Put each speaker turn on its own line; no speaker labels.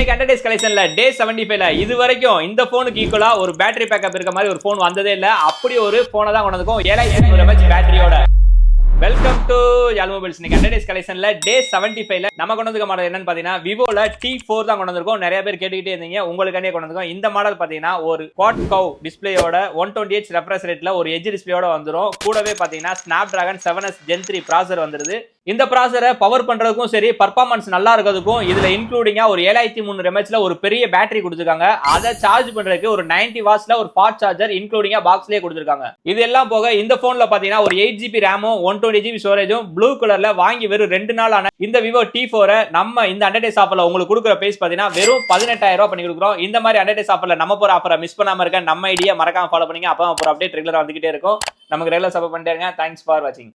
இன்னைக்கு அண்டர்டேஸ் கலெக்ஷன்ல டே 75ல இது வரைக்கும் இந்த போனுக்கு ஈக்குவலா ஒரு பேட்டரி பேக்கப் இருக்க மாதிரி ஒரு போன் வந்ததே இல்ல. அப்படி ஒரு போனை தான் கொண்டு வந்திருக்கோம் 7500 mAh பேட்டரியோட. Welcome to Yarl mobiles. இன்னைக்கு அண்டர்டேஸ் கலெக்ஷன்ல டே 75ல நம்ம கொண்டு வந்திருக்க மாடல் என்னன்னு பாத்தீங்கன்னா விவோல T4 தான் கொண்டு வந்திருக்கோம். நிறைய பேர் கேட்டுக்கிட்டே இருந்தீங்க, உங்களுக்காண்டியே கொண்டு வந்திருக்கோம். இந்த மாடல் பாத்தீங்கன்னா ஒரு குவாட் கவ் டிஸ்பிளேயோட 120Hz ரெஃப்ரெஷ் ரேட்ல ஒரு எட்ஜ் டிஸ்பிளேயோட வந்துரும். கூடவே பாத்தீங்கன்னா ஸ்னாப்டிராகன் 7S Gen 3 ப்ராசர் வந்துருது. இந்த ப்ராசரை பவர் பண்றதுக்கும் சரி, பர்ஃபார்மன்ஸ் நல்லா இருக்கிறதுக்கும் இதுல இன்க்ளூடிங்கா ஒரு 7300 mAhல ஒரு பெரிய பேட்டரி கொடுத்துருக்காங்க. அதை சார்ஜ் பண்றதுக்கு ஒரு 90 வாட்ஸ்ல ஒரு ஃபாஸ்ட் சார்ஜர் இன்க்ளூடிங்கா பாக்ஸ்லயே கொடுத்துருக்காங்க. இது எல்லாம் போக இந்த போன்ல பாத்தீங்கன்னா ஒரு 8GB ரேமும் 120GB ஸ்டோரேஜும் ப்ளூ கலர்ல வாங்கி வெறும் 2 நாள் ஆன இந்த விவோ T4 நம்ம இந்த அண்டர்டேஸ் ஆஃபர்ல உங்களுக்கு கொடுக்குற பிரைஸ் பாத்தீங்கன்னா வெறும் 18000 ரூபாய் பண்ணி கொடுக்குறோம். இந்த மாதிரி அண்டர்டேஸ் ஆஃபர்ல நம்ம போற ஆஃபரை மிஸ் பண்ணாம இருக்க நம்ம ஐடியா மறக்காம ஃபாலோ பண்ணுங்க. அப்போ ஒரு அப்டேட் ரெகுலரா வந்துகிட்டே இருக்கும். நமக்கு ரெகுலர் சப்போர்ட் பண்ணிட்டே இருங்க. தேங்க்ஸ் ஃபார் வாட்சிங்.